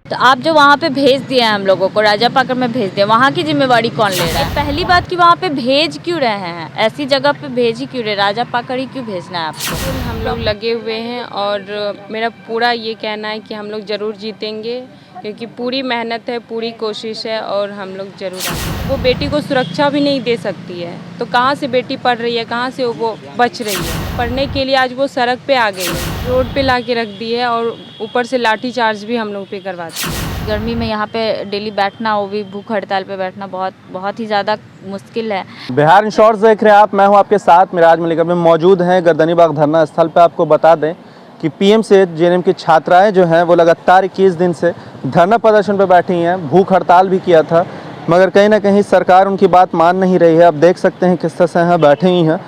तो आप जो वहाँ पे भेज दिए हैं हम लोगों को, राजापाकर में भेज दिया, वहाँ की जिम्मेवारी कौन ले रहा है? पहली बात कि वहाँ पे भेज क्यों रहे हैं, ऐसी जगह पे भेज ही क्यों रहे, राजापाकर ही क्यों भेजना है आपको? हम लोग लगे हुए हैं और मेरा पूरा ये कहना है कि हम लोग ज़रूर जीतेंगे, क्योंकि पूरी मेहनत है, पूरी कोशिश है और हम लोग ज़रूर आएंगे। वो बेटी को सुरक्षा भी नहीं दे सकती है, तो कहाँ से बेटी पढ़ रही है, कहाँ से वो बच रही है? पढ़ने के लिए आज वो सड़क पे आ गई है, रोड पे ला के रख दी है और ऊपर से लाठी चार्ज भी हम लोग पे करवाती है। गर्मी में यहाँ पे डेली बैठना, वो भी भूख हड़ताल पे बैठना बहुत ही ज़्यादा मुश्किल है। बिहार इन शॉर्ट्स देख रहे हैं आप, मैं हूँ आपके साथ मिराज मलिक। में मौजूद हैं गर्दनीबाग धरना स्थल पे। आपको बता दें कि पीएमसीएच जेएनएम की छात्राएं जो हैं वो लगातार 21 दिन से धरना प्रदर्शन पे बैठी हैं, भूख हड़ताल भी किया था, मगर कहीं ना कहीं सरकार उनकी बात मान नहीं रही है। आप देख सकते हैं किस तरह से यहाँ बैठी हुई हैं।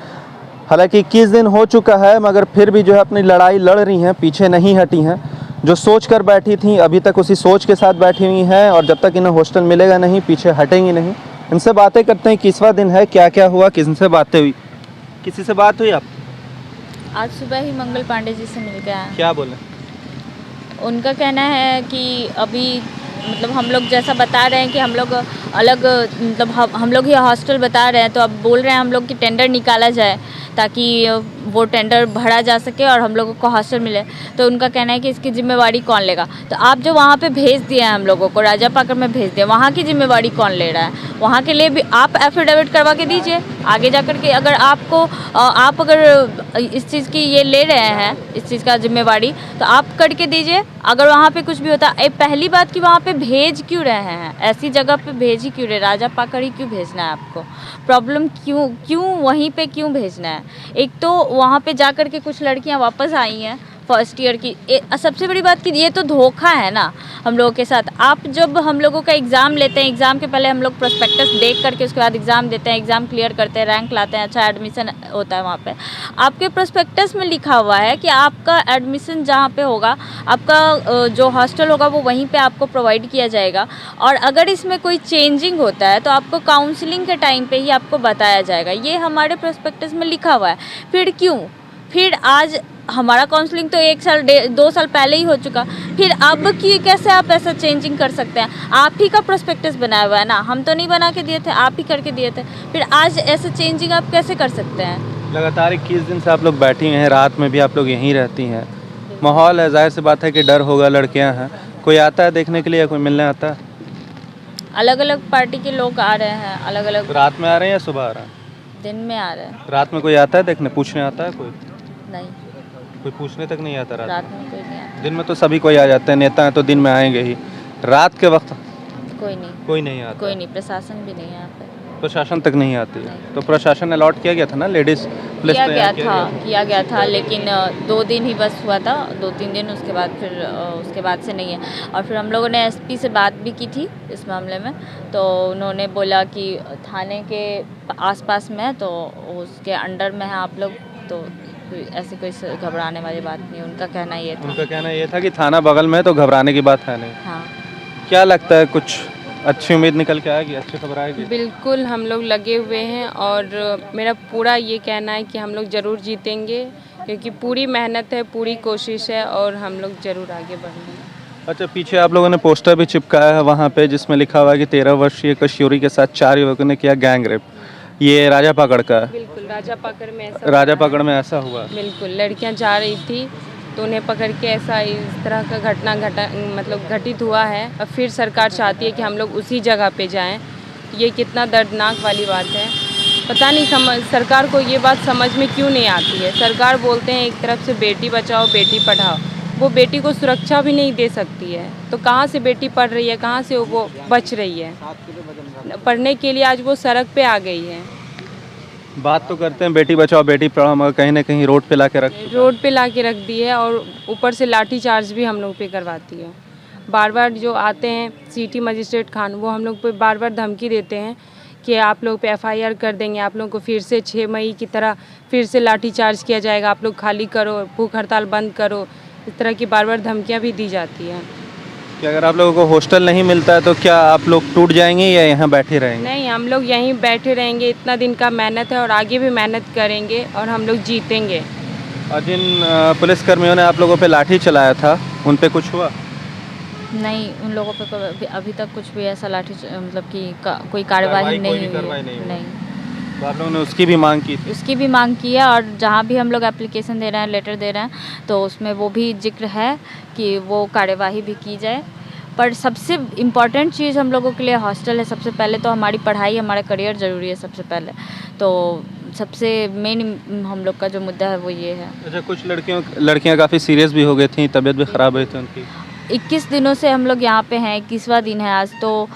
हालांकि 21 दिन हो चुका है, मगर फिर भी जो है अपनी लड़ाई लड़ रही हैं, पीछे नहीं हटी हैं। जो सोच कर बैठी थी अभी तक उसी सोच के साथ बैठी हुई हैं, और जब तक इन्हें हॉस्टल मिलेगा नहीं, पीछे हटेंगी नहीं। इनसे बातें करते हैं, 21वां दिन है, क्या क्या हुआ, किससे बातें हुई, किसी से बात हुई आप? आज सुबह ही मंगल पांडे जी से मिल के आए। क्या बोले? उनका कहना है कि अभी मतलब हम लोग जैसा बता रहे हैं कि हम लोग अलग, मतलब हम लोग ही हॉस्टल बता रहे हैं, तो अब बोल रहे हैं हम लोग कि टेंडर निकाला जाए ताकि वो टेंडर भरा जा सके और हम लोगों को हॉस्टल मिले। तो उनका कहना है कि इसकी जिम्मेवारी कौन लेगा? तो आप जो वहाँ पे भेज दिए हैं हम लोगों को, राजापाकर में भेज दिया, वहाँ की जिम्मेवारी कौन ले रहा है? वहाँ के लिए भी आप एफिडेविट करवा के दीजिए आगे जाकर के। अगर आपको आप अगर इस चीज़ की ये ले रहे हैं, इस चीज़ का जिम्मेवारी, तो आप करके दीजिए। अगर वहाँ पे कुछ भी होता है, पहली बात कि वहाँ पे भेज क्यों रहे हैं, ऐसी जगह पे भेज ही क्यों रहे, राजापाकर ही क्यों भेजना है आपको? प्रॉब्लम क्यों वहीं पे क्यों भेजना है? एक तो वहाँ पे जाकर के कुछ लड़कियाँ वापस आई हैं फर्स्ट ईयर की। सबसे बड़ी बात कि ये तो धोखा है ना हम लोगों के साथ। आप जब हम लोगों का एग्ज़ाम लेते हैं, एग्ज़ाम के पहले हम लोग प्रोस्पेक्टस देख करके उसके बाद एग्ज़ाम देते हैं, एग्ज़ाम क्लियर करते हैं, रैंक लाते हैं, अच्छा एडमिशन होता है। वहाँ पे आपके प्रोस्पेक्टस में लिखा हुआ है कि आपका एडमिशन जहाँ पे होगा, आपका जो हॉस्टल होगा वो वहीं पे आपको प्रोवाइड किया जाएगा। और अगर इसमें कोई चेंजिंग होता है तो आपको काउंसलिंग के टाइम पे ही आपको बताया जाएगा। ये हमारे प्रोस्पेक्टस में लिखा हुआ है। फिर आज हमारा काउंसलिंग तो 1 साल 2 साल पहले ही हो चुका, फिर अब की कैसे आप ऐसा चेंजिंग कर सकते हैं? आप ही का प्रोस्पेक्टस बनाया हुआ है ना, हम तो नहीं बना के दिए थे, आप ही करके दिए थे। फिर आज ऐसे चेंजिंग आप कैसे कर सकते हैं? लगातार 21 दिन से आप लोग बैठी हैं, रात में भी आप लोग यहीं रहती हैं। माहौल है, जाहिर सी बात है कि डर होगा, लड़कियां हैं। कोई आता है देखने के लिए, कोई मिलने आता है? अलग अलग पार्टी के लोग आ रहे हैं, अलग अलग। रात में आ रहे हैं या सुबह आ रहे हैं? दिन में आ रहे हैं। रात में कोई आता है देखने, पूछने आता है कोई? नहीं, कोई पूछने तक नहीं आता रात में कोई नहीं आता। दिन में तो सभी कोई आ जाते हैं, नेता हैं तो दिन में आएंगे ही। रात के वक्त कोई नहीं आता? कोई नहीं, प्रशासन भी नहीं है यहाँ पे। प्रशासन तक नहीं आती है? नहीं। तो प्रशासन अलॉट किया गया था ना, लेडीज पुलिस किया गया था, लेकिन 2 दिन ही बस हुआ था, 2-3 दिन। उसके बाद से नहीं है। और फिर हम लोगों ने एसपी से बात भी की थी इस मामले में, तो उन्होंने बोला कि थाने के आसपास में है तो उसके अंडर में है आप लोग, तो ऐसी कोई घबराने वाली बात नहीं। उनका कहना ये था कि थाना बगल में है तो घबराने की बात है नहीं। हाँ। क्या लगता है, कुछ अच्छी उम्मीद निकल के आएगी, अच्छी खबर आएगी? बिल्कुल हम लोग लगे हुए हैं और मेरा पूरा ये कहना है कि हम लोग ज़रूर जीतेंगे, क्योंकि पूरी मेहनत है, पूरी कोशिश है और हम लोग ज़रूर आगे बढ़ेंगे। अच्छा, पीछे आप लोगों ने पोस्टर भी चिपकाया है वहाँ पे, जिसमें लिखा हुआ है कि 13 वर्षीय किशोरी के साथ 4 युवकों ने किया गैंग रेप। ये राजापाकड़ का है? बिल्कुल राजापाकड़ में ऐसा हुआ? बिल्कुल, लड़कियां जा रही थी तो उन्हें पकड़ के ऐसा इस तरह का घटना घटित हुआ है। अब फिर सरकार चाहती है कि हम लोग उसी जगह पे जाएं। ये कितना दर्दनाक वाली बात है। पता नहीं सरकार को ये बात समझ में क्यों नहीं आती है। सरकार बोलते हैं एक तरफ से बेटी बचाओ बेटी पढ़ाओ, वो बेटी को सुरक्षा भी नहीं दे सकती है, तो कहाँ से बेटी पढ़ रही है, कहाँ से वो बच रही है? पढ़ने के लिए आज वो सड़क पे आ गई है। बात तो करते हैं बेटी बचाओ बेटी पढ़ाओ, मगर कहीं ना कहीं रोड पे ला के रख दी है और ऊपर से लाठी चार्ज भी हम लोग पे करवाती है। बार बार जो आते हैं सिटी मजिस्ट्रेट खान, वो हम लोग पे बार बार धमकी देते हैं कि आप लोग पे एफआईआर कर देंगे, आप लोग को फिर से 6 मई की तरह फिर से लाठी चार्ज किया जाएगा, आप लोग खाली करो, भूख हड़ताल बंद करो। इस तरह की बार बार धमकियाँ भी दी जाती हैं। कि अगर आप लोगों को हॉस्टल नहीं मिलता है तो क्या आप लोग टूट जाएंगे या यहाँ बैठे रहेंगे? नहीं, हम लोग यहीं बैठे रहेंगे। इतना दिन का मेहनत है और आगे भी मेहनत करेंगे और हम लोग जीतेंगे। और जिन पुलिसकर्मियों ने आप लोगों पे लाठी चलाया था, उन पे कुछ हुआ? नहीं, उन लोगों पे अभी तक कुछ भी ऐसा मतलब कि कोई कार्यवाही नहीं हुई। नहीं, तो आप लोगों ने उसकी भी मांग की थी? उसकी भी मांग की है, और जहाँ भी हम लोग एप्लीकेशन दे रहे हैं, लेटर दे रहे हैं, तो उसमें वो भी जिक्र है कि वो कार्यवाही भी की जाए। पर सबसे इम्पॉर्टेंट चीज़ हम लोगों के लिए हॉस्टल है। सबसे पहले तो हमारी पढ़ाई, हमारा करियर ज़रूरी है सबसे पहले। तो सबसे मेन हम लोग का जो मुद्दा है वो ये है। अच्छा, कुछ लड़कियां काफ़ी सीरियस भी हो गई थी, तबीयत भी ख़राब हुई थी उनकी। 21 दिनों से हम लोग यहाँ पे हैं, 21वां दिन है आज। तो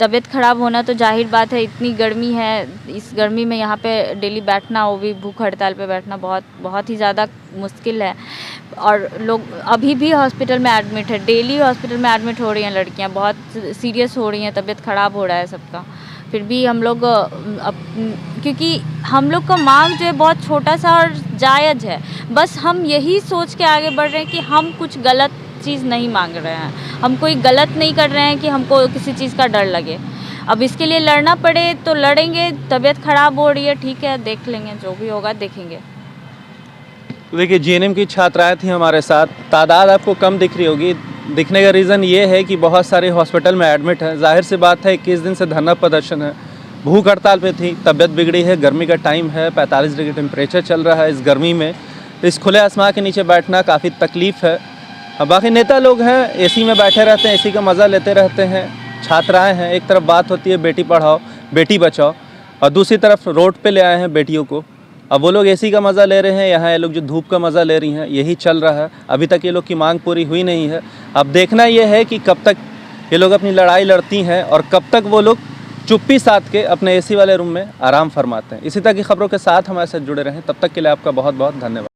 तबीयत ख़राब होना तो जाहिर बात है, इतनी गर्मी है, इस गर्मी में यहाँ पे डेली बैठना, वो भी भूख हड़ताल पे बैठना बहुत ही ज़्यादा मुश्किल है। और लोग अभी भी हॉस्पिटल में एडमिट है, डेली हॉस्पिटल में एडमिट हो रही हैं लड़कियाँ, बहुत सीरियस हो रही हैं, तबीयत ख़राब हो रहा है सबका। फिर भी हम लोग क्योंकि हम लोग का मांग जो है बहुत छोटा सा और जायज़ है, बस हम यही सोच के आगे बढ़ रहे हैं कि हम कुछ गलत चीज़ नहीं मांग रहे हैं, हम कोई गलत नहीं कर रहे हैं कि हमको किसी चीज़ का डर लगे। अब इसके लिए लड़ना पड़े तो लड़ेंगे, तबीयत ख़राब हो रही है, ठीक है, देख लेंगे, जो भी होगा देखेंगे। तो देखिए, जीएनएम की छात्राएं थी हमारे साथ। तादाद आपको कम दिख रही होगी, दिखने का रीज़न ये है कि बहुत सारे हॉस्पिटल में एडमिट हैं। जाहिर सी बात है, 21 दिन से धरना प्रदर्शन है, भूख हड़ताल पे थी, तबीयत बिगड़ी है, गर्मी का टाइम है, 45 डिग्री टेम्परेचर चल रहा है इस गर्मी में। इस खुले आसमान के नीचे बैठना काफ़ी तकलीफ़ है। अब बाकी नेता लोग हैं, एसी में बैठे रहते हैं, एसी का मज़ा लेते रहते हैं। छात्राएँ हैं, एक तरफ बात होती है बेटी पढ़ाओ बेटी बचाओ, और दूसरी तरफ रोड पे ले आए हैं बेटियों को। अब वो लोग एसी का मज़ा ले रहे हैं, यहाँ ये लोग जो धूप का मज़ा ले रही हैं, यही चल रहा है। अभी तक ये लोग की मांग पूरी हुई नहीं है। अब देखना ये है कि कब तक ये लोग अपनी लड़ाई लड़ती हैं और कब तक वो लोग चुप्पी साध के अपने एसी वाले रूम में आराम फरमाते हैं। इसी तरह की खबरों के साथ हमारे साथ जुड़े रहें। तब तक के लिए आपका बहुत बहुत धन्यवाद।